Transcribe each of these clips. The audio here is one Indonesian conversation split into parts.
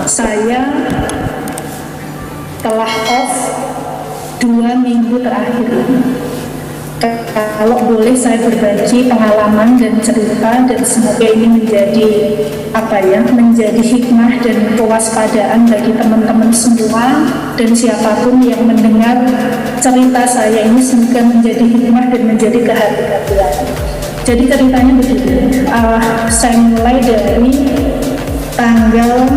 Saya telah off 2 minggu terakhir. Kalau boleh saya berbagi pengalaman dan cerita, dan semoga ini menjadi menjadi hikmah dan kewaspadaan bagi teman-teman semua dan siapapun yang mendengar cerita saya ini, semoga menjadi hikmah dan menjadi kehati-hatian. Jadi ceritanya begini, saya mulai dari tanggal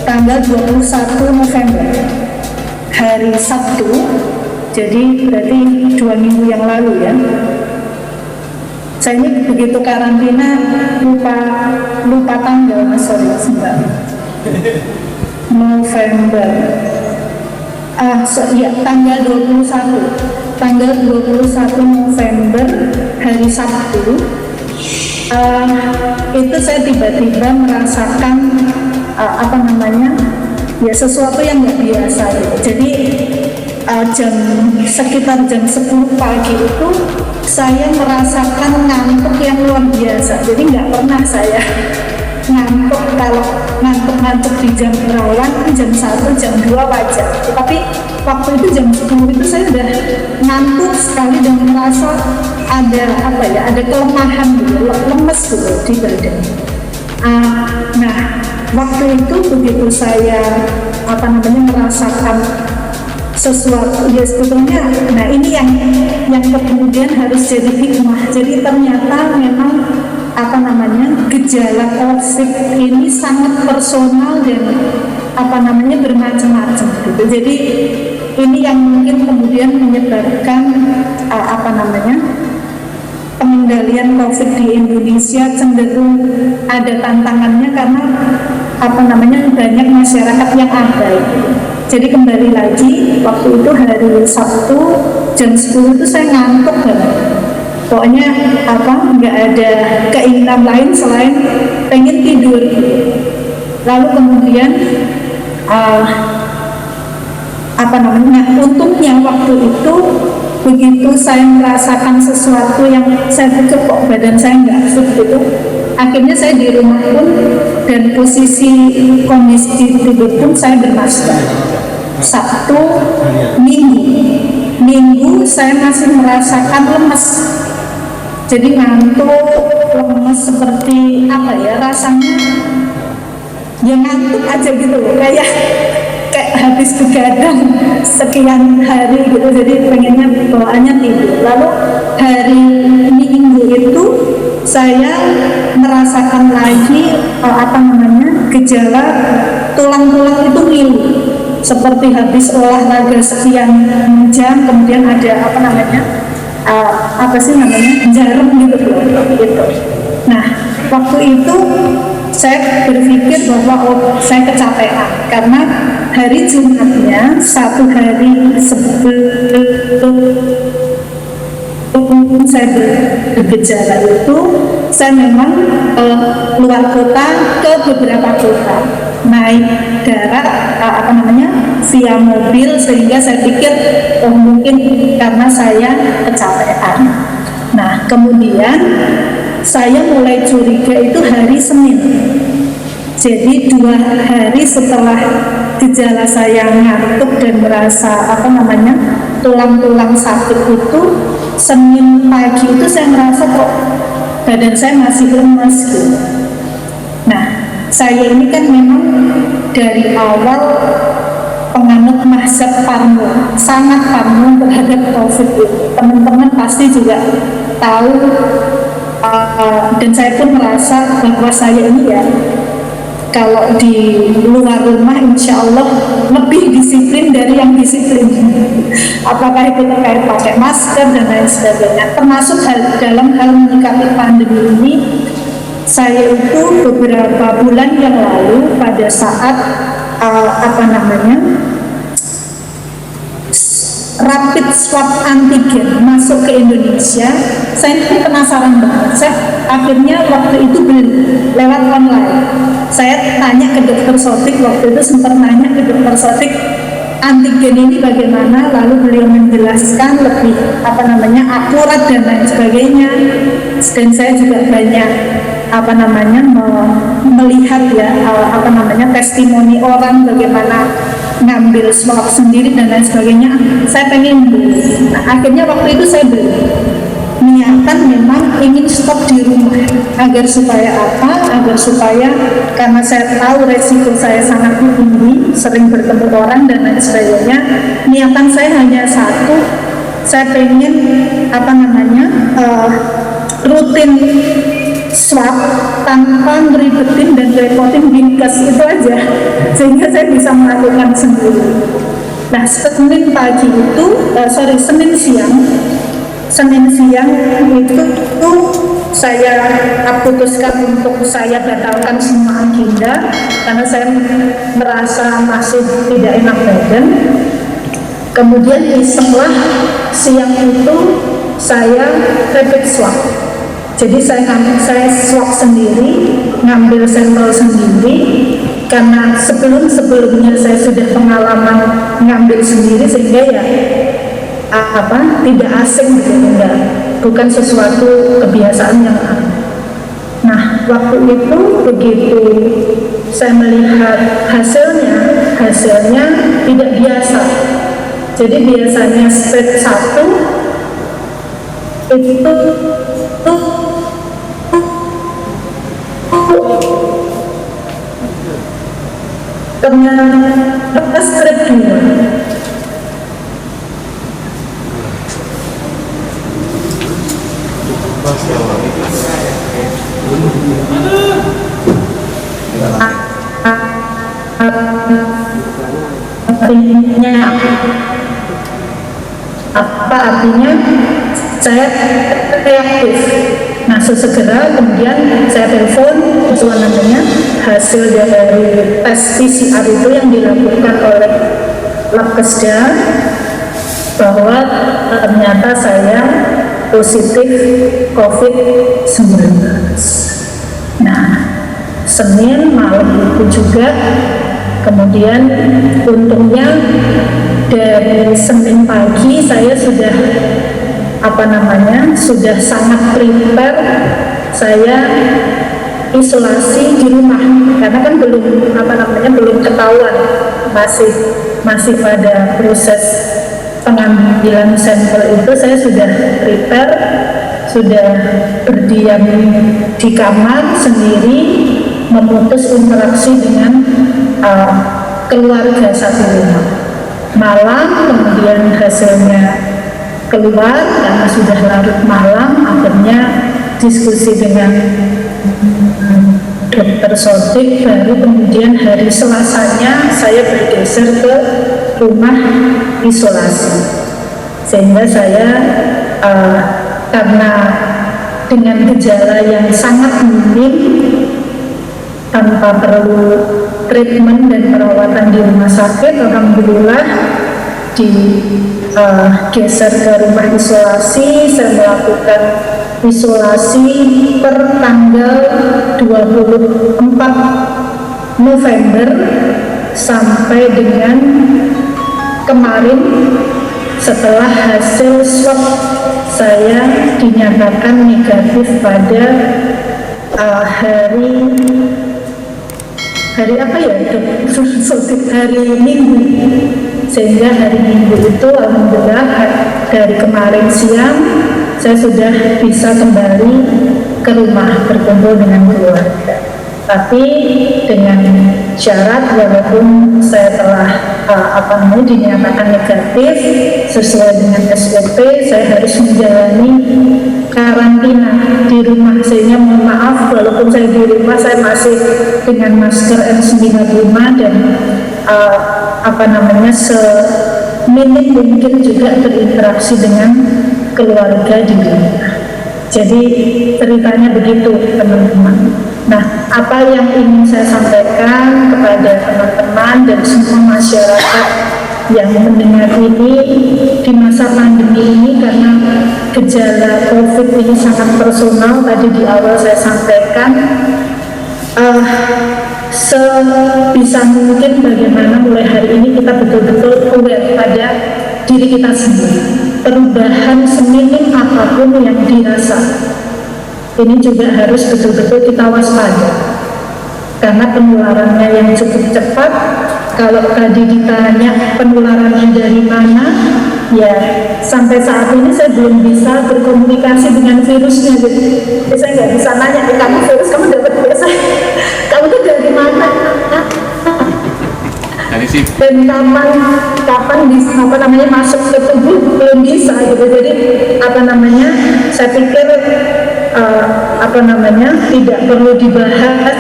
tanggal 21 November, hari Sabtu, jadi berarti 2 minggu yang lalu ya. Saya ini begitu karantina lupa tanggal, sebentar. November, tanggal 21 November, hari Sabtu. Itu saya tiba-tiba merasakan sesuatu yang nggak biasa gitu. Jadi sekitar jam 10 pagi itu saya merasakan ngantuk yang luar biasa. Jadi nggak pernah saya ngantuk, kalau ngantuk di jam rawan jam 1, jam 2 wajar. Tapi waktu itu jam 10 itu saya udah ngantuk sekali dan merasa ada kelemahan gitu, lemes gitu di badan. Nah, waktu itu begitu saya merasakan sesuatu ya sebetulnya, nah ini yang kemudian harus jadi hikmah. Jadi ternyata memang gejala COVID ini sangat personal dan bermacam-macam gitu. Jadi ini yang mungkin kemudian menyebabkan pengendalian COVID di Indonesia cenderung ada tantangannya karena banyak masyarakat yang abai. Jadi kembali lagi, waktu itu hari Sabtu jam 10 itu saya ngantuk banget. Pokoknya nggak ada keinginan lain selain pengen tidur. Lalu kemudian untungnya waktu itu begitu saya merasakan sesuatu yang saya pikir kok badan saya nggak fit gitu, akhirnya saya di rumah pun dan posisi kondisi tidur pun saya bermasker. Sabtu, Minggu saya masih merasakan lemes, jadi ngantuk, lemes seperti rasanya ya ngantuk aja gitu loh, kayak habis begadang sekian hari gitu, jadi pengennya bawaannya tidur. Lalu hari Minggu itu saya merasakan lagi gejala tulang-tulang itu ngilu, seperti habis olahraga sekian jam, kemudian ada jarum gitu loh gitu. Nah, waktu itu saya berpikir bahwa saya kecapean karena hari Jumatnya, 1 hari sebelum saya bergejala itu, saya memang luar kota ke beberapa kota, naik darat via mobil, sehingga saya pikir mungkin karena saya kecapean. Nah, kemudian saya mulai curiga itu hari Senin. Jadi 2 hari setelah gejala saya ngantuk dan merasa tulang-tulang sakit itu, Senin pagi itu saya merasa kok badan saya masih lemas gitu. Nah, saya ini kan memang dari awal penganut mazhab parno, sangat parno terhadap COVID itu. Teman-teman pasti juga tahu, dan saya pun merasa bahwa saya ini ya kalau di luar rumah insya Allah lebih disiplin dari yang disiplin. Apakah itu terkait pakai masker dan lain sebagainya. Termasuk dalam hal menyikapi pandemi ini, saya itu beberapa bulan yang lalu pada saat rapid swab antigen masuk ke Indonesia, saya itu penasaran banget. Saya akhirnya waktu itu beli lewat online. Saya tanya ke dokter Sotik, waktu itu sempat nanya ke dokter Sotik antigen ini bagaimana, lalu beliau menjelaskan lebih akurat dan lain sebagainya. dan saya juga banyak melihat ya testimoni orang bagaimana ngambil swab sendiri dan lain sebagainya. Saya pengen beli. Nah, akhirnya waktu itu saya beli. Niatan memang ingin stok di rumah agar supaya karena saya tahu resiko saya sangat tinggi, sering bertemu orang dan lain sebagainya. Niatan saya hanya satu, saya pengen rutin swab tanpa ngeribetin dan repotin Dinkes, itu aja, sehingga saya bisa melakukan sendiri. Nah, Senin siang itu saya putuskan untuk saya batalkan semua agenda karena saya merasa masih tidak enak badan. Kemudian setelah siang itu saya rapid swab. Jadi saya swab sendiri, ngambil sampel sendiri, karena sebelumnya saya sudah pengalaman ngambil sendiri, sehingga ya tidak asing gitu, bukan sesuatu kebiasaan yang aneh. Nah, waktu itu begitu saya melihat hasilnya tidak biasa. Jadi biasanya stage 1 itu ternyata stage 2. Artinya saya reaktif. Nah, sesegera kemudian saya telepon hasil dari tes PCR itu yang dilakukan oleh Labkesda bahwa ternyata saya positif COVID-19. Nah, Senin malam itu juga, kemudian untungnya dari Senin pagi saya sudah sudah sangat prepare. Saya isolasi di rumah karena kan belum ketahuan, masih pada proses pengambilan sampel itu. Saya sudah prepare, sudah berdiam di kamar sendiri, memutus interaksi dengan keluarga satu rumah. Malam kemudian hasilnya keluar karena sudah larut malam, akhirnya diskusi dengan dokter Sodik, baru kemudian hari Selasanya saya bergeser ke rumah isolasi, sehingga saya karena dengan gejala yang sangat minim tanpa perlu treatment dan perawatan di rumah sakit, alhamdulillah digeser ke rumah isolasi. Saya melakukan isolasi per tanggal 24 November sampai dengan kemarin, setelah hasil swab saya dinyatakan negatif pada hari Minggu, sehingga hari Minggu itu alhamdulillah dari kemarin siang saya sudah bisa kembali ke rumah berkumpul dengan keluarga, tapi dengan syarat walaupun saya telah dinyatakan negatif sesuai dengan SOP, saya harus menjalani karantina di rumah. Sehingga mohon maaf, walaupun saya di rumah, saya masih dengan masker N95 dan seminim mungkin juga berinteraksi dengan keluarga di rumah. Jadi ceritanya begitu, teman-teman. Nah, apa yang ingin saya sampaikan kepada teman-teman dan semua masyarakat yang mendengar ini di masa pandemi ini, karena gejala COVID ini sangat personal, tadi di awal saya sampaikan, sebisa mungkin bagaimana mulai hari ini kita betul-betul aware pada diri kita sendiri. Perubahan seminim apapun yang dirasa, ini juga harus betul-betul kita waspada karena penularannya yang cukup cepat. Kalau tadi ditanya penularannya dari mana, ya sampai saat ini saya belum bisa berkomunikasi dengan virusnya. Jadi saya nggak bisa nanya, kamu virus kamu dapat biasa, kamu tuh dari mana? Dan kapan bisa masuk ke tubuh belum bisa gitu. Jadi saya pikir tidak perlu dibahas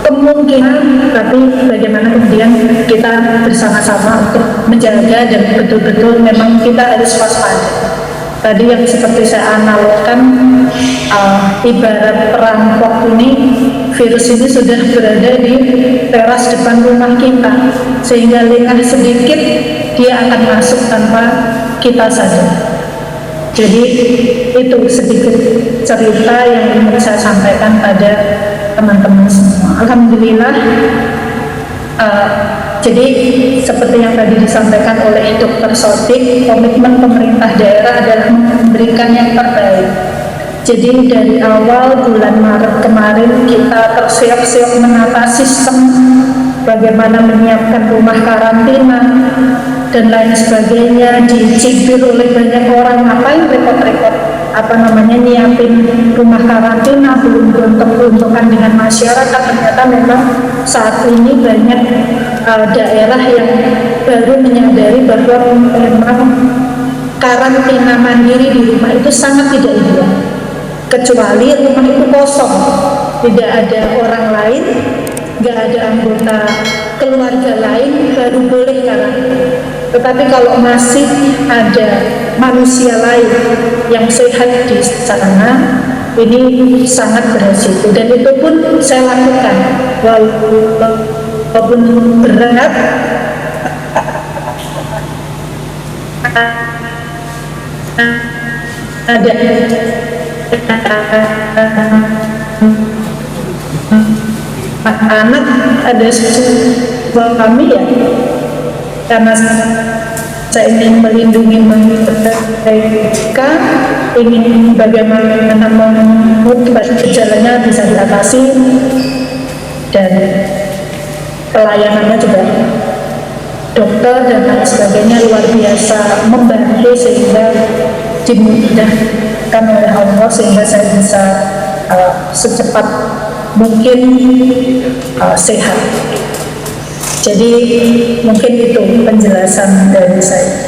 kemungkinan, tapi bagaimana kemudian kita bersama-sama untuk menjaga dan betul-betul memang kita harus waspada. Tadi yang seperti saya analogkan, ibarat perampok ini, virus ini sudah berada di teras depan rumah kita, sehingga lengah sedikit dia akan masuk tanpa kita sadar. Jadi itu sedikit cerita yang ingin saya sampaikan pada teman-teman semua. Alhamdulillah. Jadi seperti yang tadi disampaikan oleh Dr. Sodik, komitmen pemerintah daerah adalah memberikan yang terbaik. Jadi dari awal bulan Maret kemarin kita tersiap-siap menata sistem, bagaimana menyiapkan rumah karantina dan lain sebagainya, dicibir oleh banyak orang, ngapain repot-repot nyiapin rumah karantina, belum beruntung-untungan dengan masyarakat. Ternyata memang saat ini banyak daerah yang baru menyadari bahwa memang karantina mandiri di rumah itu sangat tidak ideal, kecuali rumah itu kosong, tidak ada orang lain, nggak ada anggota keluarga lain, baru boleh karantina. Tetapi kalau masih ada manusia lain yang sehat di sana, ini sangat beresiko. Dan itu pun saya lakukan walaupun berat. Ada anak, ada sebuah kami ya, karena saya ingin melindungi mereka, ingin bagaimana membuat gejalanya bisa diatasi, dan pelayanannya juga dokter dan lain sebagainya luar biasa membantu sehingga dimudahkan oleh Allah sehingga saya bisa secepat mungkin sehat. Jadi mungkin itu penjelasan dari saya.